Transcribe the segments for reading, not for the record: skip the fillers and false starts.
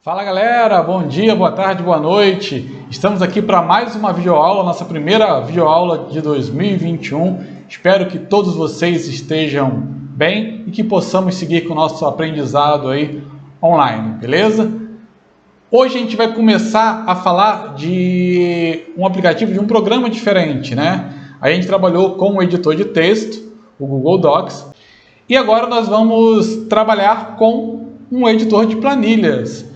Fala galera, bom dia, boa tarde, boa noite. Estamos aqui para mais uma videoaula, nossa primeira videoaula de 2021. Espero que todos vocês estejam bem e que possamos seguir com o nosso aprendizado aí online, beleza? Hoje a gente vai começar a falar de um aplicativo, de um programa diferente, né? A gente trabalhou com um editor de texto, o Google Docs, e agora nós vamos trabalhar com um editor de planilhas.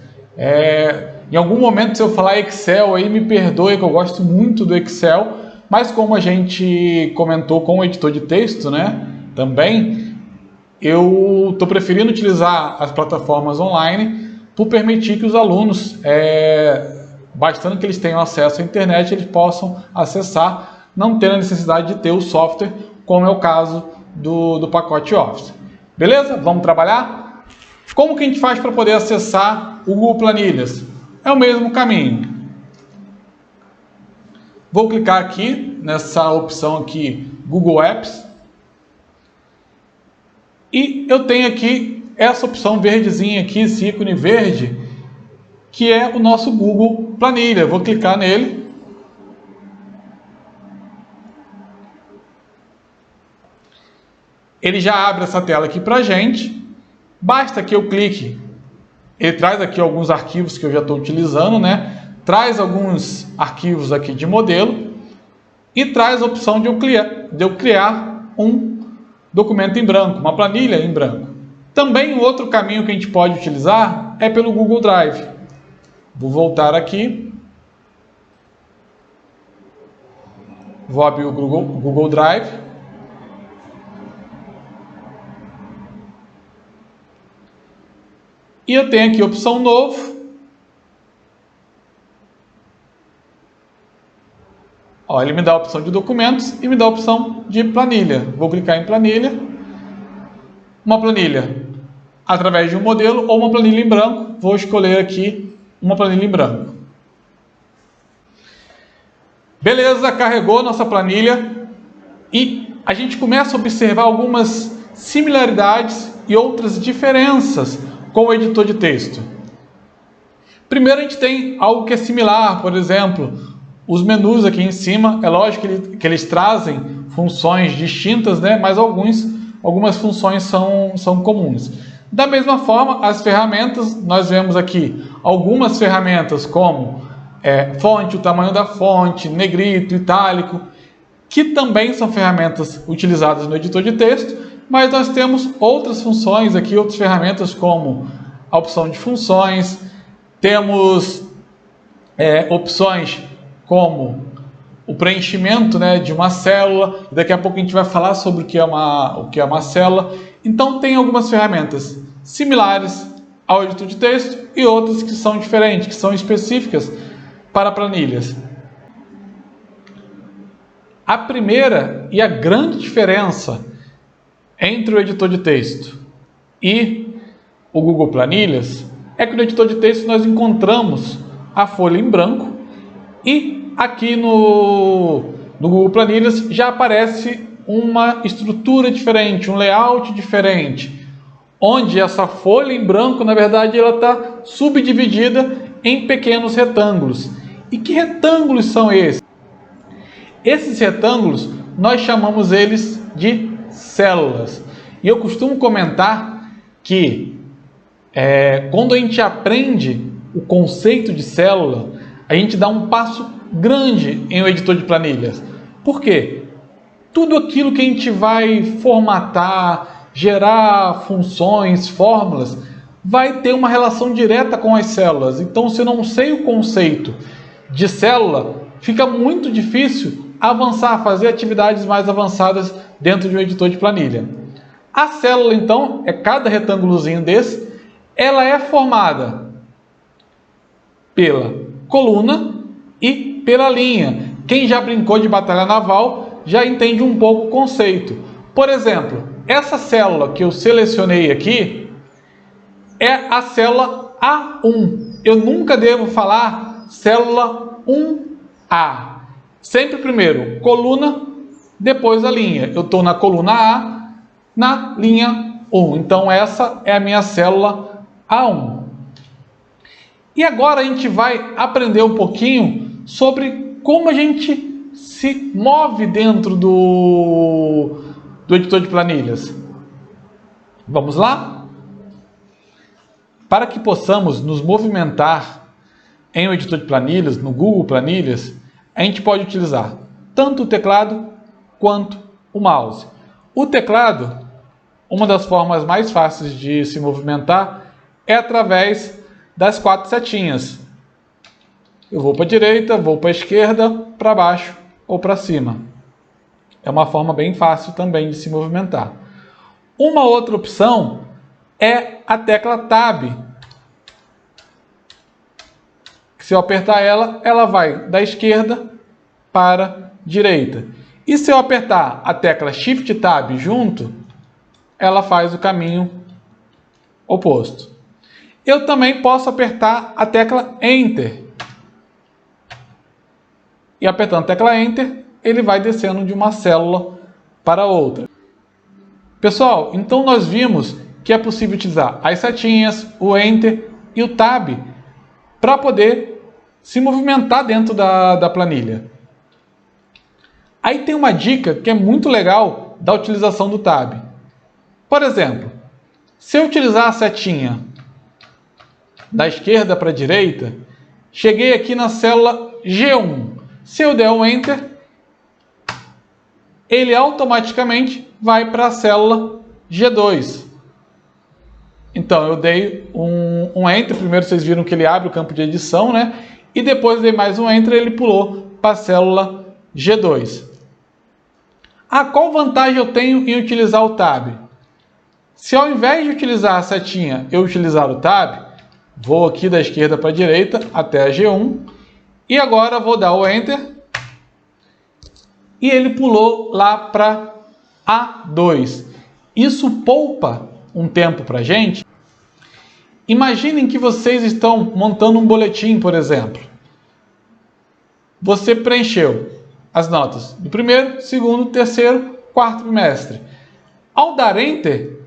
Em algum momento, se eu falar Excel aí, me perdoe, que eu gosto muito do Excel, mas como a gente comentou com o editor de texto, né, também, eu estou preferindo utilizar as plataformas online por permitir que os alunos, bastando que eles tenham acesso à internet, eles possam acessar, não tendo a necessidade de ter o software, como é o caso do pacote Office. Beleza? Vamos trabalhar? Como que a gente faz para poder acessar o Google Planilhas? É o mesmo caminho. Vou clicar aqui nessa opção aqui, Google Apps. E eu tenho aqui essa opção verdezinha aqui, esse ícone verde, que é o nosso Google Planilha. Vou clicar nele. Ele já abre essa tela aqui para a gente. Basta que eu clique, ele traz aqui alguns arquivos que eu já estou utilizando, né? Traz alguns arquivos aqui de modelo e traz a opção de eu criar um documento em branco, uma planilha em branco. Também um outro caminho que a gente pode utilizar é pelo Google Drive. Vou voltar aqui. Vou abrir o Google Drive. E eu tenho aqui a opção novo. Ele me dá a opção de documentos e me dá a opção de planilha. Vou clicar em planilha. Uma planilha através de um modelo ou uma planilha em branco. Vou escolher aqui uma planilha em branco. Beleza, carregou nossa planilha. E a gente começa a observar algumas similaridades e outras diferenças com o editor de texto. Primeiro a gente tem algo que é similar, por exemplo, os menus aqui em cima, é lógico que eles trazem funções distintas, né? Mas algumas funções são comuns. Da mesma forma, as ferramentas, nós vemos aqui algumas ferramentas como fonte, o tamanho da fonte, negrito, itálico, que também são ferramentas utilizadas no editor de texto, mas nós temos outras funções aqui, outras ferramentas como a opção de funções, temos opções como o preenchimento, né, de uma célula, daqui a pouco a gente vai falar sobre o que é uma célula. Então tem algumas ferramentas similares ao editor de texto e outras que são diferentes, que são específicas para planilhas. A primeira e a grande diferença entre o editor de texto e o Google Planilhas é que no editor de texto nós encontramos a folha em branco e aqui no Google Planilhas já aparece uma estrutura diferente, um layout diferente, onde essa folha em branco, na verdade, ela está subdividida em pequenos retângulos. E que retângulos são esses? Esses retângulos nós chamamos eles de células. E eu costumo comentar que quando a gente aprende o conceito de célula, a gente dá um passo grande em um editor de planilhas. Por quê? Tudo aquilo que a gente vai formatar, gerar funções, fórmulas, vai ter uma relação direta com as células. Então, se eu não sei o conceito de célula, fica muito difícil avançar, fazer atividades mais avançadas dentro de um editor de planilha. A célula, então, é cada retângulozinho desse, ela é formada pela coluna e pela linha. Quem já brincou de batalha naval já entende um pouco o conceito. Por exemplo, essa célula que eu selecionei aqui é a célula A1. Eu nunca devo falar célula 1A. Sempre primeiro coluna, depois a linha. Eu estou na coluna A, na linha 1. Então essa é a minha célula A1. E agora a gente vai aprender um pouquinho sobre como a gente se move dentro do editor de planilhas. Vamos lá? Para que possamos nos movimentar em um editor de planilhas, no Google Planilhas, a gente pode utilizar tanto o teclado quanto o mouse. O teclado, uma das formas mais fáceis de se movimentar é através das 4 setinhas. Eu vou para a direita, vou para a esquerda, para baixo ou para cima. É uma forma bem fácil também de se movimentar. Uma outra opção é a tecla Tab. Se eu apertar ela, ela vai da esquerda para a direita. E se eu apertar a tecla Shift Tab junto, ela faz o caminho oposto. Eu também posso apertar a tecla Enter. E apertando a tecla Enter, ele vai descendo de uma célula para outra. Pessoal, então nós vimos que é possível utilizar as setinhas, o Enter e o Tab para poder se movimentar dentro da planilha. Aí tem uma dica que é muito legal da utilização do Tab. Por exemplo, se eu utilizar a setinha da esquerda para a direita, cheguei aqui na célula G1. Se eu der um Enter, ele automaticamente vai para a célula G2. Então eu dei um Enter, primeiro vocês viram que ele abre o campo de edição, né? E depois dei mais um Enter, ele pulou para a célula G2. Qual vantagem eu tenho em utilizar o Tab? Se ao invés de utilizar a setinha, eu utilizar o Tab, vou aqui da esquerda para a direita até a G1 e agora vou dar o Enter e ele pulou lá para A2. Isso poupa um tempo para a gente. Imaginem que vocês estão montando um boletim, por exemplo. Você preencheu as notas do primeiro, segundo, terceiro, quarto trimestre. Ao dar Enter,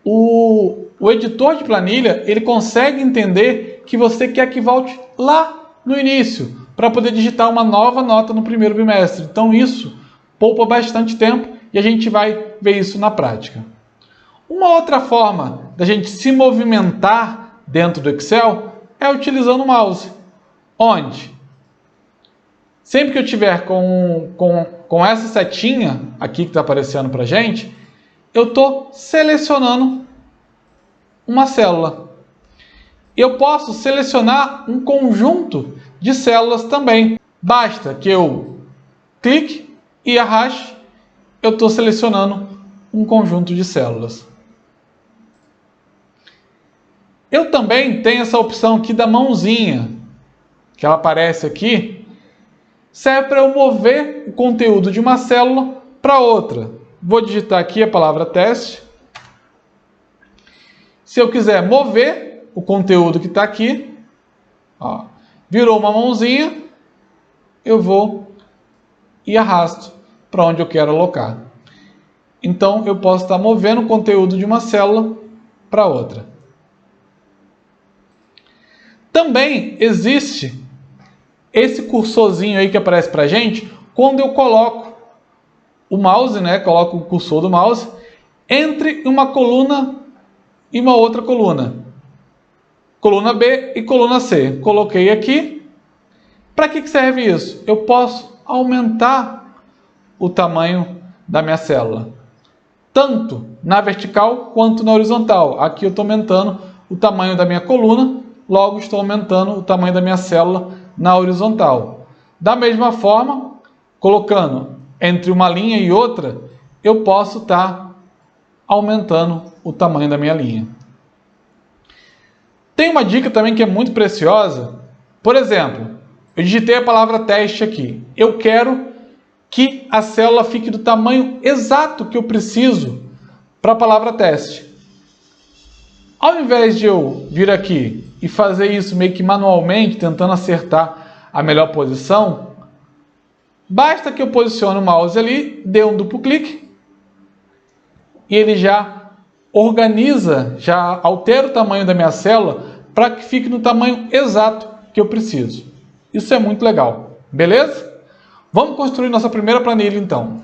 o editor de planilha ele consegue entender que você quer que volte lá no início, para poder digitar uma nova nota no primeiro bimestre. Então isso poupa bastante tempo e a gente vai ver isso na prática. Uma outra forma da gente se movimentar dentro do Excel é utilizando o mouse. Onde? Sempre que eu tiver com essa setinha aqui que está aparecendo para a gente, eu estou selecionando uma célula. Eu posso selecionar um conjunto de células também. Basta que eu clique e arraste, eu estou selecionando um conjunto de células. Eu também tenho essa opção aqui da mãozinha, que ela aparece aqui, serve para eu mover o conteúdo de uma célula para outra. Vou digitar aqui a palavra teste. Se eu quiser mover o conteúdo que está aqui, ó, virou uma mãozinha, eu vou e arrasto para onde eu quero alocar. Então eu posso estar movendo o conteúdo de uma célula para outra. Também existe esse cursorzinho aí que aparece para a gente quando eu coloco o mouse, né? Coloco o cursor do mouse entre uma coluna e uma outra coluna. Coluna B e coluna C. Coloquei aqui. Para que serve isso? Eu posso aumentar o tamanho da minha célula, tanto na vertical quanto na horizontal. Aqui eu estou aumentando o tamanho da minha coluna, logo estou aumentando o tamanho da minha célula na horizontal. Da mesma forma, colocando entre uma linha e outra, eu posso estar aumentando o tamanho da minha linha. Tem uma dica também que é muito preciosa. Por exemplo, eu digitei a palavra teste aqui. Eu quero que a célula fique do tamanho exato que eu preciso para a palavra teste. Ao invés de eu vir aqui e fazer isso meio que manualmente, tentando acertar a melhor posição, basta que eu posicione o mouse ali, dê um duplo clique e ele já organiza, já altera o tamanho da minha célula para que fique no tamanho exato que eu preciso. Isso é muito legal, beleza? Vamos construir nossa primeira planilha então.